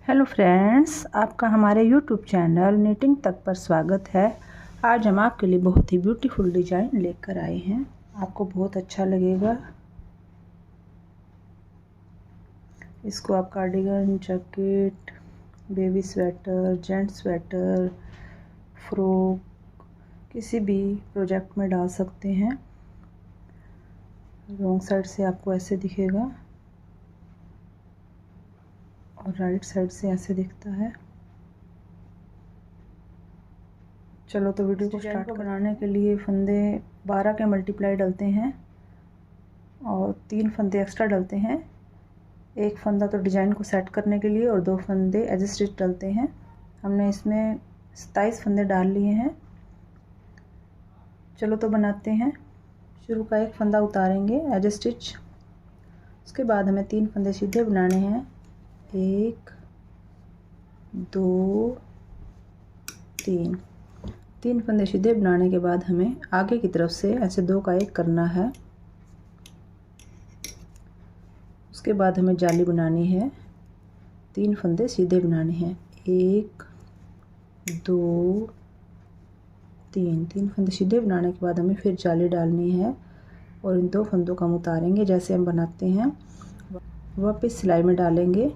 Hello friends, आपका हमारे YouTube channel knitting तक पर स्वागत है। आज हम आपके लिए बहुत ही ब्यूटीफुल डिज़ाइन लेकर आए हैं, आपको बहुत अच्छा लगेगा। इसको आप cardigan, jacket, baby sweater, gents sweater, frock किसी भी प्रोजेक्ट में डाल सकते हैं। रॉन्ग साइड से आपको ऐसे दिखेगा और राइट साइड से ऐसे दिखता है। चलो तो वीडियो को स्टार्ट बनाने के लिए फंदे 12 के मल्टीप्लाई डलते हैं और 3 फंदे एक्स्ट्रा डलते हैं। एक फंदा तो डिज़ाइन को सेट करने के लिए और 2 फंदे एज स्टिच डलते हैं। हमने इसमें 27 फंदे डाल लिए हैं। चलो तो बनाते हैं। शुरू का एक फंदा उतारेंगे एज स्टिच, उसके बाद हमें 3 फंदे सीधे बनाने हैं। 1 2 3 फंदे सीधे बनाने के बाद हमें आगे की तरफ से ऐसे 2 का 1 करना है। उसके बाद हमें जाली बनानी है। 3 फंदे सीधे बनाने हैं। 1 2 3 फंदे सीधे बनाने के बाद हमें फिर जाली डालनी है और इन 2 फंदों को हम उतारेंगे जैसे हम बनाते हैं। वापस सिलाई में डालेंगे।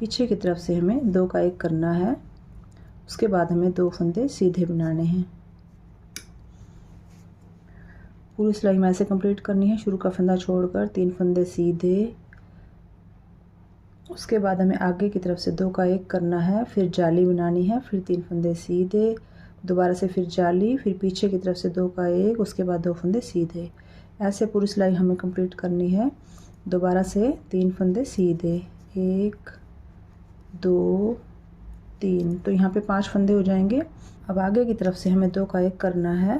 पीछे की तरफ से हमें 2 का 1 करना है। उसके बाद हमें 2 फंदे सीधे बनाने हैं। पूरी सिलाई में ऐसे कंप्लीट करनी है। शुरू का फंदा छोड़कर 3 फंदे सीधे, उसके बाद हमें आगे की तरफ से 2 का 1 करना है, फिर जाली बनानी है, फिर 3 फंदे सीधे, दोबारा से फिर जाली, फिर पीछे की तरफ से 2 का 1, उसके बाद 2 फंदे सीधे। ऐसे पूरी सिलाई हमें कंप्लीट करनी है। दोबारा से 3 फंदे सीधे, 1 2 3, तो यहाँ पे 5 फंदे हो जाएंगे। अब आगे की तरफ से हमें 2 का 1 करना है।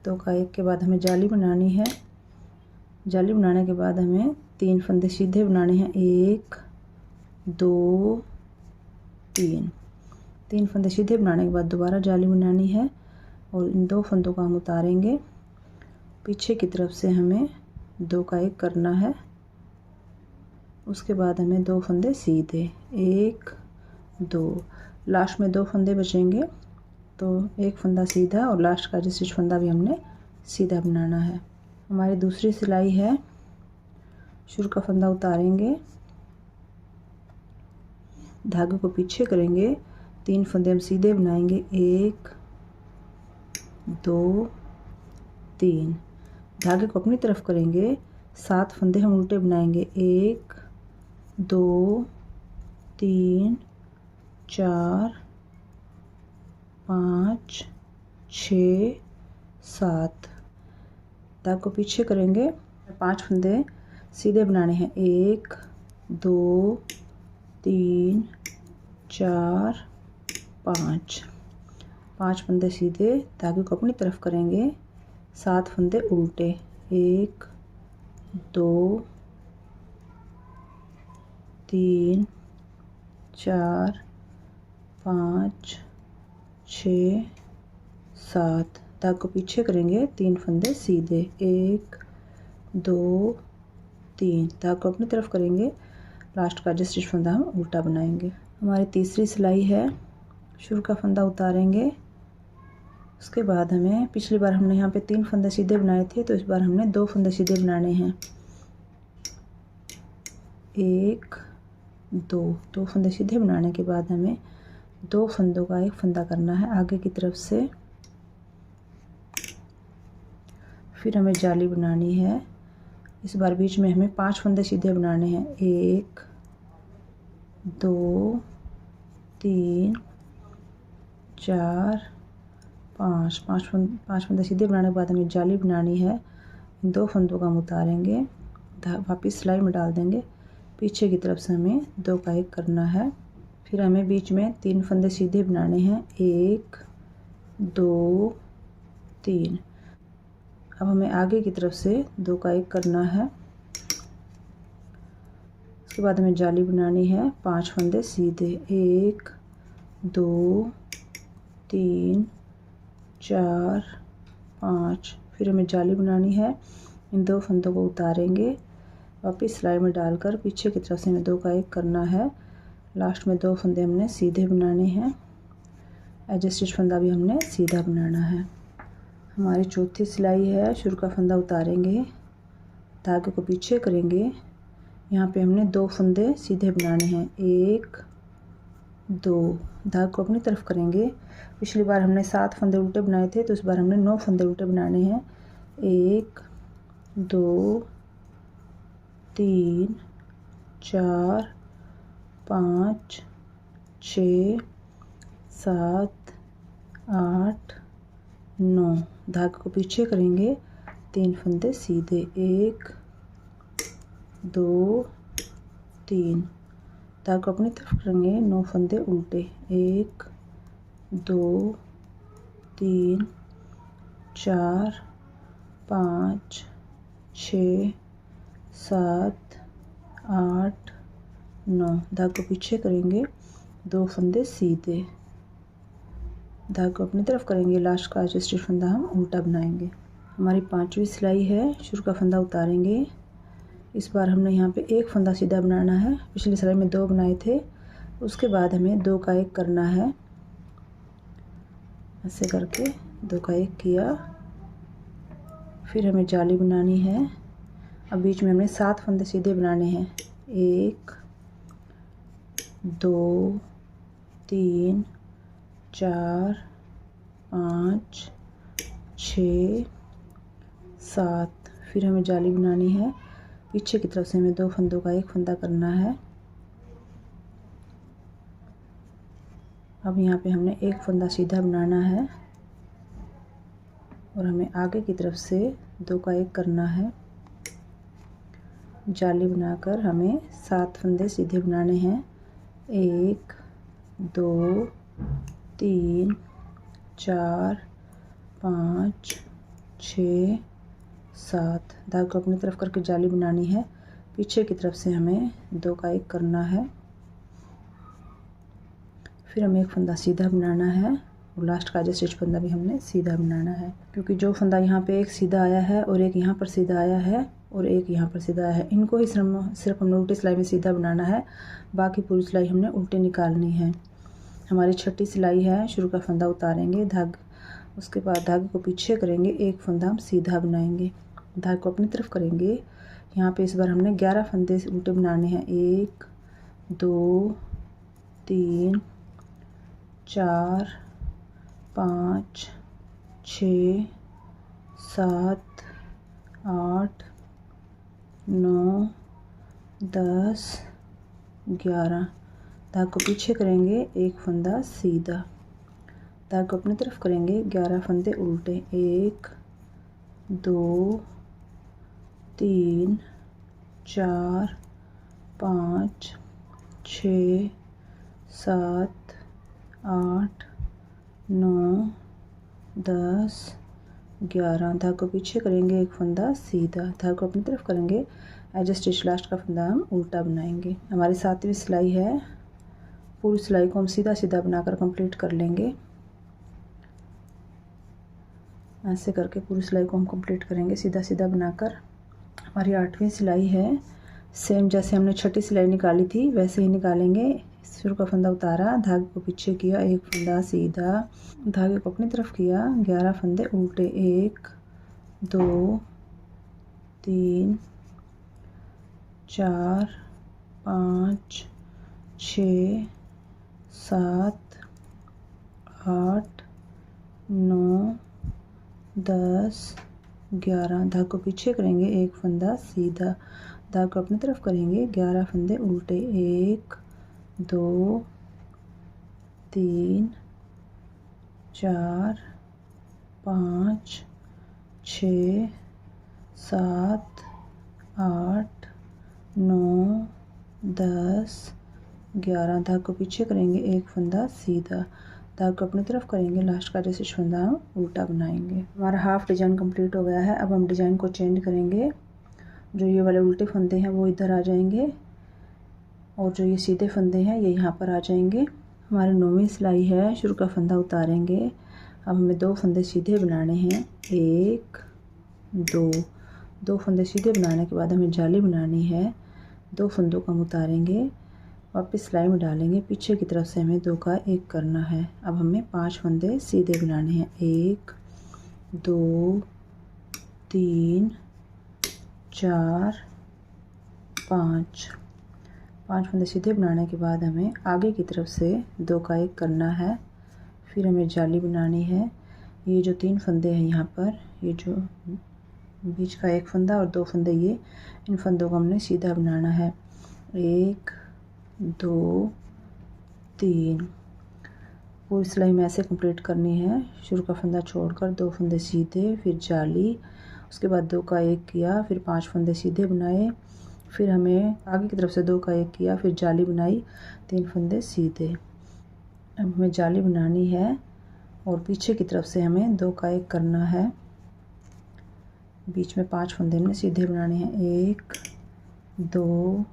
2 का 1 के बाद हमें जाली बनानी है। जाली बनाने के बाद हमें 3 फंदे सीधे बनाने हैं। 1 2 3 फंदे सीधे बनाने के बाद दोबारा जाली बनानी है और इन 2 फंदों को हम उतारेंगे। पीछे की तरफ से हमें 2 का 1 करना है। उसके बाद हमें 2 फंदे सीधे, 1 2, लास्ट में 2 फंदे बचेंगे तो एक फंदा सीधा और लास्ट का स्टिच फंदा भी हमने सीधा बनाना है। हमारी दूसरी सिलाई है। शुरू का फंदा उतारेंगे, धागे को पीछे करेंगे, 3 फंदे हम सीधे बनाएंगे। 1 2 3, धागे को अपनी तरफ करेंगे, 7 फंदे हम उल्टे बनाएंगे। 1 2 3 4 5 6 7, धागे को पीछे करेंगे, 5 फंदे सीधे बनाने हैं। 1 2 3 4 5 फंदे सीधे, धागे को अपनी तरफ करेंगे, 7 फंदे उल्टे। 1 2 3 4 5 6 7, धागे को पीछे करेंगे, 3 फंदे सीधे। 1 2 3, धागे को अपनी तरफ करेंगे, लास्ट का स्टिच फंदा हम उल्टा बनाएंगे। हमारी तीसरी सिलाई है। शुरू का फंदा उतारेंगे, उसके बाद हमें पिछली बार हमने यहाँ पे 3 फंदे सीधे बनाए थे तो इस बार हमने 2 फंदे सीधे बनाने हैं। 1 2 फंदे सीधे बनाने के बाद हमें 2 फंदों का 1 फंदा करना है आगे की तरफ से। फिर हमें जाली बनानी है। इस बार बीच में हमें 5 फंदे सीधे बनाने हैं। 1 2 3 4 5 फंदे सीधे बनाने के बाद हमें जाली बनानी है। इन 2 फंदों को हम उतारेंगे, वापस सिलाई में डाल देंगे। पीछे की तरफ से हमें 2 का 1 करना है। फिर हमें बीच में 3 फंदे सीधे बनाने हैं। 1 2 3, अब हमें आगे की तरफ से 2 का 1 करना है। उसके बाद हमें जाली बनानी है, 5 फंदे सीधे। 1 2 3 4 5, फिर हमें जाली बनानी है। इन 2 फंदों को उतारेंगे, वापस सिलाई में डालकर पीछे की तरफ से हमें 2 का 1 करना है। लास्ट में 2 फंदे हमने सीधे बनाने हैं। एज स्टिच फंदा भी हमने सीधा बनाना है। हमारी चौथी सिलाई है। शुरू का फंदा उतारेंगे, धागे को पीछे करेंगे। यहाँ पे हमने 2 फंदे सीधे बनाने हैं, 1 2। धागे को अपनी तरफ करेंगे। पिछली बार हमने 7 फंदे उल्टे बनाए थे, तो इस बार हमने 9 फंदे उल्टे बनाने हैं। 1 2 3 4 5 6 7 8 9। धागे को पीछे करेंगे, 3 फंदे सीधे, 1 2 3। धागे को अपनी तरफ करेंगे, 9 फंदे उल्टे, 1 2 3 4 5 6 7 8 9। धागे को पीछे करेंगे, 2 फंदे सीधे, धागे को अपनी तरफ करेंगे। लास्ट का जो स्टिच फंदा हम उल्टा बनाएंगे। हमारी 5वीं सिलाई है। शुरू का फंदा उतारेंगे। इस बार हमने यहाँ पे 1 फंदा सीधा बनाना है। पिछली सिलाई में 2 बनाए थे, उसके बाद हमें 2 का 1 करना है। ऐसे करके 2 का 1 किया। फिर हमें जाली बनानी है। अब बीच में हमें 7 फंदे सीधे बनाने हैं, 1 2 3 4 5 6 7। फिर हमें जाली बनानी है। पीछे की तरफ से हमें 2 फंदों का 1 फंदा करना है। अब यहाँ पे हमने 1 फंदा सीधा बनाना है और हमें आगे की तरफ से 2 का 1 करना है। जाली बनाकर हमें 7 फंदे सीधे बनाने हैं, 1 2 3 4 5 6 7। धागे को अपनी तरफ करके जाली बनानी है। पीछे की तरफ से हमें 2 का 1 करना है। फिर हमें 1 फंदा सीधा बनाना है और लास्ट का जो स्टिच फंदा भी हमने सीधा बनाना है, क्योंकि जो फंदा यहाँ पे एक सीधा आया है और एक यहाँ पर सीधा आया है और एक यहाँ पर सीधा आया है, इनको ही सिर्फ हमने उल्टी सिलाई में सीधा बनाना है। बाकी पूरी सिलाई हमने उल्टे निकालनी है। हमारी 6ठी सिलाई है। शुरू का फंदा उतारेंगे, उसके बाद धागे को पीछे करेंगे, 1 फंदा हम सीधा बनाएंगे, धागे को अपनी तरफ करेंगे। यहाँ पे इस बार हमने 11 फंदे उल्टे बनाने हैं, 1 2 3 4 5 6 7 8 9 10 11। धागे को पीछे करेंगे, 1 फंदा सीधा, धागे को अपनी तरफ करेंगे, 11 फंदे उल्टे, 1 2 3 4 5 6 7 8 9 10 11। धागे को पीछे करेंगे, 1 फंदा सीधा, धागे को अपनी तरफ करेंगे। एज स्टिच लास्ट का फंदा हम उल्टा बनाएंगे। हमारी 7वीं सिलाई है। पूरी सिलाई को हम सीधा सीधा बनाकर कंप्लीट कर लेंगे। ऐसे करके पूरी सिलाई को हम कंप्लीट करेंगे सीधा सीधा बनाकर। हमारी 8वीं सिलाई है। सेम जैसे हमने 6ठी सिलाई निकाली थी वैसे ही निकालेंगे। शुरू का फंदा उतारा, धागे को पीछे किया, 1 फंदा सीधा, धागे को अपनी तरफ किया, 11 फंदे उल्टे, 1 2 3 4 5 6 7 8 9 10 11। धागे को पीछे करेंगे, 1 फंदा सीधा, धागे को अपनी तरफ करेंगे, 11 फंदे उल्टे, 1 2 3 4 5 6 7 8 9 10 11। धागे को पीछे करेंगे, 1 फंदा सीधा, धागे को अपनी तरफ करेंगे। लास्ट का जो स्टिच फंदा हम उल्टा बनाएंगे। हमारा हाफ डिजाइन कंप्लीट हो गया है। अब हम डिजाइन को चेंज करेंगे। जो ये वाले उल्टे फंदे हैं वो इधर आ जाएंगे और जो ये सीधे फंदे हैं ये यहाँ पर आ जाएंगे। हमारी 9वीं सिलाई है। शुरू का फंदा उतारेंगे। अब हमें 2 फंदे सीधे बनाने हैं, 1 2। 2 फंदे सीधे बनाने के बाद हमें जाली बनानी है। 2 फंदों को हम उतारेंगे, वापस सिलाई में डालेंगे, पीछे की तरफ से हमें 2 का 1 करना है। अब हमें 5 फंदे सीधे बनाने हैं। 1 2 3 4 5 फंदे सीधे बनाने के बाद हमें आगे की तरफ से 2 का 1 करना है। फिर हमें जाली बनानी है। ये जो 3 फंदे हैं यहाँ पर, ये जो बीच का 1 फंदा और 2 फंदे, ये इन फंदों को हमने सीधा बनाना है। 1 2 3 पूरी सिलाई में ऐसे कंप्लीट करनी है। शुरू का फंदा छोड़कर 2 फंदे सीधे, फिर जाली, उसके बाद 2 का 1 किया, फिर 5 फंदे सीधे बनाए, फिर हमें आगे की तरफ से 2 का 1 किया, फिर जाली बनाई, 3 फंदे सीधे। अब हमें जाली बनानी है और पीछे की तरफ से हमें 2 का 1 करना है। बीच में 5 फंदे हमने सीधे बनाने हैं। 1 2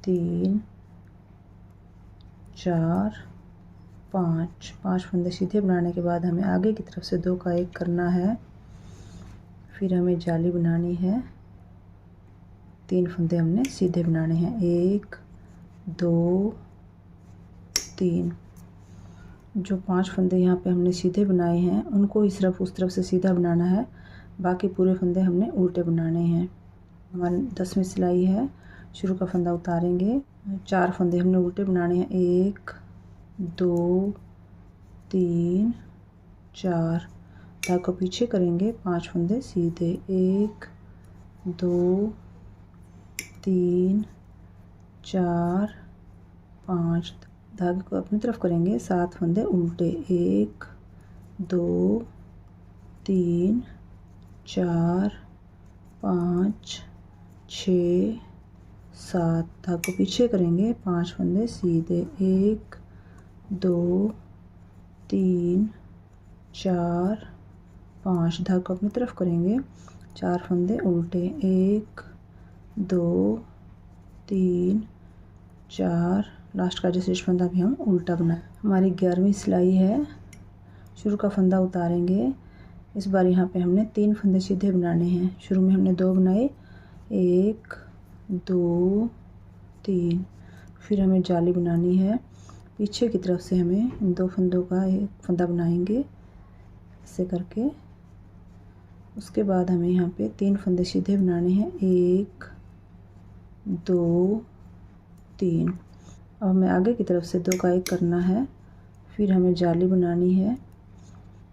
3 4 5 फंदे सीधे बनाने के बाद हमें आगे की तरफ से 2 का 1 करना है। फिर हमें जाली बनानी है। 3 फंदे हमने सीधे बनाने हैं। 1 2 3 जो 5 फंदे यहाँ पे हमने सीधे बनाए हैं, उनको इस तरफ उस तरफ से सीधा बनाना है। बाकी पूरे फंदे हमने उल्टे बनाने हैं। हमारी 10वीं सिलाई है। शुरू का फंदा उतारेंगे, 4 फंदे हमने उल्टे बनाने हैं। 1 2 3 4 धागे को पीछे करेंगे, 5 फंदे सीधे। 1 2 3 4 5 धागे को अपनी तरफ करेंगे, 7 फंदे उल्टे। 1 2 3 4 5 6 7 धागे को पीछे करेंगे, 5 फंदे सीधे। 1 2 3 4 5 धागे को अपनी तरफ करेंगे, 4 फंदे उल्टे। 1 2 3 4 लास्ट का जो शेष फंदा भी हम उल्टा बनाए। हमारी 11वीं सिलाई है। शुरू का फंदा उतारेंगे। इस बार यहाँ पे हमने 3 फंदे सीधे बनाने हैं। शुरू में हमने 2 बनाए, 1 2 3। फिर हमें जाली बनानी है। पीछे की तरफ से हमें इन 2 फंदों का 1 फंदा बनाएंगे ऐसे करके। उसके बाद हमें यहाँ पे 3 फंदे सीधे बनाने हैं। 1 2 3। अब हमें आगे की तरफ से 2 का 1 करना है। फिर हमें जाली बनानी है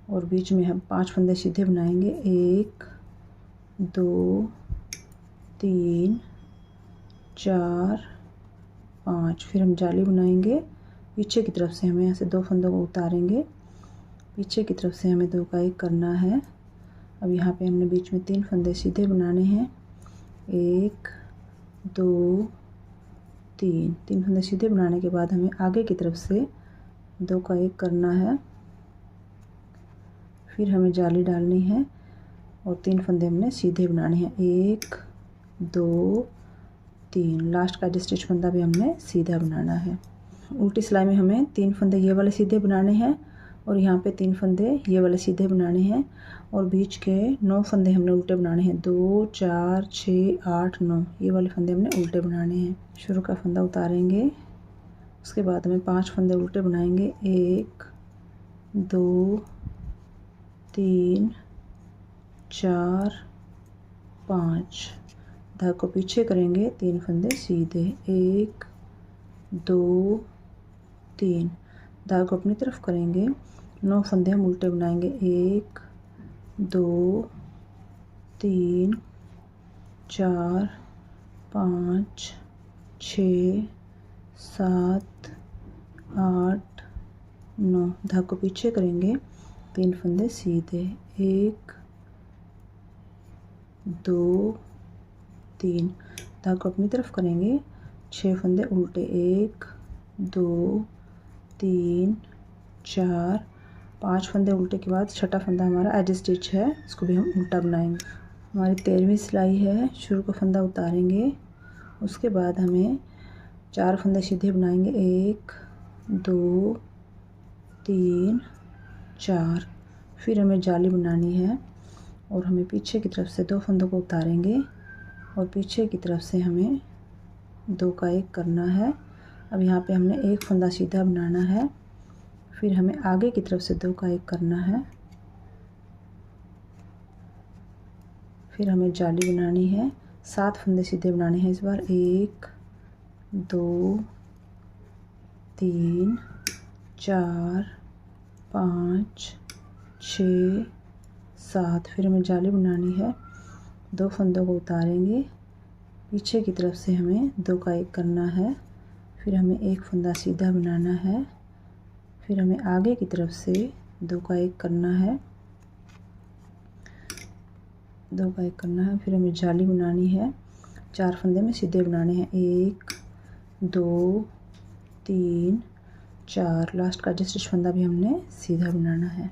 और बीच में हम 5 फंदे सीधे बनाएंगे। 1 2 3 4 5। फिर हम जाली बनाएंगे। पीछे की तरफ से हमें यहाँ से 2 फंदों को उतारेंगे, पीछे की तरफ से हमें 2 का 1 करना है। अब यहाँ पे हमने बीच में 3 फंदे सीधे बनाने हैं। 1 2 3 फंदे सीधे बनाने के बाद हमें आगे की तरफ से 2 का 1 करना है। फिर हमें जाली डालनी है और 3 फंदे हमने सीधे बनाने हैं। 1 2 3 लास्ट का जो स्टिच फंदा भी हमने सीधा बनाना है। उल्टी सिलाई में हमें 3 फंदे ये वाले सीधे बनाने हैं और यहाँ पे 3 फंदे ये वाले सीधे बनाने हैं और बीच के 9 फंदे हमने उल्टे बनाने हैं। 2 4 6 8 9 ये वाले फंदे हमने उल्टे बनाने हैं। शुरू का फंदा उतारेंगे, उसके बाद हमें 5 फंदे उल्टे बनाएंगे। 1 2 3 4 5 धागे को पीछे करेंगे, 3 फंदे सीधे। 1 2 3 धागे को अपनी तरफ करेंगे, 9 फंदे हम उल्टे बनाएंगे। 1 2 3 4 5 6 7 8 9 धागे को पीछे करेंगे, 3 फंदे सीधे। 1 2 3 धागे को अपनी तरफ करेंगे, 6 फंदे उल्टे। 1 2 3 4 5 फंदे उल्टे के बाद छठा फंदा हमारा एज स्टिच है, इसको भी हम उल्टा बनाएंगे। हमारी 13वीं सिलाई है। शुरू का फंदा उतारेंगे, उसके बाद हमें 4 फंदे सीधे बनाएंगे। 1 2 3 4। फिर हमें जाली बनानी है। और हमें पीछे की तरफ से 2 फंदों को उतारेंगे और पीछे की तरफ से हमें 2 का 1 करना है। अब यहाँ पे हमने 1 फंदा सीधा बनाना है, फिर हमें आगे की तरफ से 2 का 1 करना है, फिर हमें जाली बनानी है। 7 फंदे सीधे बनाने हैं इस बार। 1 2 3 4 5 6 7, फिर हमें जाली बनानी है। 2 फंदों को उतारेंगे, पीछे की तरफ से हमें 2 का 1 करना है, फिर हमें 1 फंदा सीधा बनाना है, फिर हमें आगे की तरफ से 2 का 1 करना है, 2 का 1 करना है, फिर हमें जाली बनानी है। 4 फंदे में सीधे बनाने हैं। 1 2 3 4, लास्ट का जिस फंदा भी हमने सीधा बनाना है।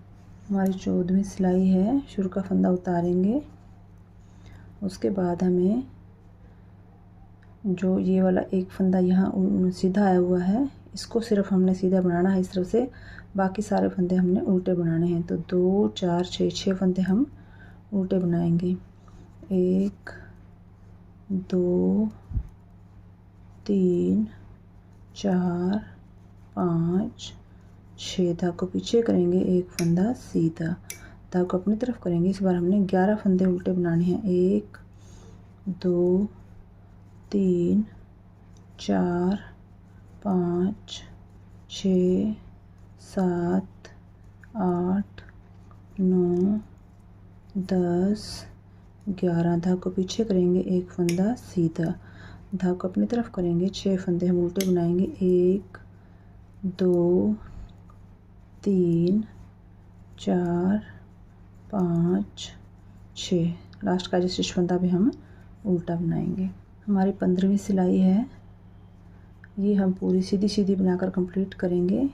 हमारी 14वीं सिलाई है। शुरू का फंदा उतारेंगे, उसके बाद हमें जो ये वाला 1 फंदा यहाँ सीधा आया हुआ है, इसको सिर्फ हमने सीधा बनाना है इस तरफ से, बाकी सारे फंदे हमने उल्टे बनाने हैं। तो 2 4 6 फंदे हम उल्टे बनाएंगे। 1 2 3 4 5 6, धागे को पीछे करेंगे, 1 फंदा सीधा, धागे को अपनी तरफ करेंगे। इस बार हमने 11 फंदे उल्टे बनाने हैं। 1 2 3 4 5 6 7 8 9 10 11, धागे को पीछे करेंगे, 1 फंदा सीधा, धागे को अपनी तरफ करेंगे। 6 फंदे हम उल्टे बनाएंगे। 1 2 3 4 5 6, लास्ट का जिस फंदा भी हम उल्टा बनाएंगे। हमारी 15वीं सिलाई है। ये हम पूरी सीधी सीधी बनाकर कंप्लीट करेंगे।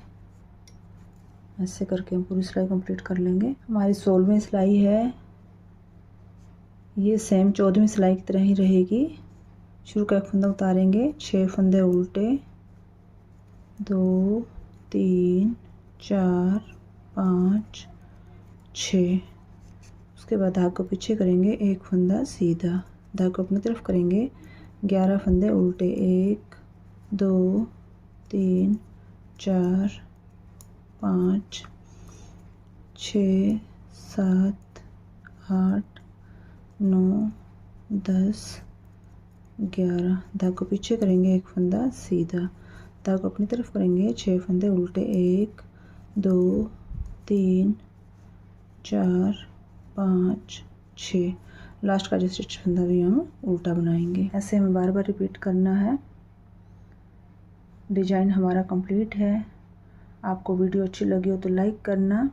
ऐसे करके हम पूरी सिलाई कंप्लीट कर लेंगे। हमारी 16वीं सिलाई है। ये सेम 14वीं सिलाई की तरह ही रहेगी। शुरू का 1 फंदा उतारेंगे, 6 फंदे उल्टे, 2 3 4 5 6, उसके बाद धागे को पीछे करेंगे, 1 फंदा सीधा, धागे को अपनी तरफ करेंगे। 11 फंदे उल्टे, 1 2 3 4 5 6 7 8 9 10 11, धागे को पीछे करेंगे, 1 फंदा सीधा, धागे को अपनी तरफ करेंगे। 6 फंदे उल्टे, 1 2 3 4 5 6, लास्ट का जिस फंदा भी हम उल्टा बनाएंगे। ऐसे हमें बार बार रिपीट करना है। डिजाइन हमारा कंप्लीट है। आपको वीडियो अच्छी लगी हो तो लाइक करना,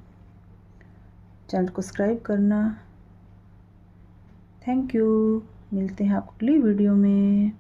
चैनल को सब्सक्राइब करना। Thank you. मिलते हैं आपको अगली वीडियो में।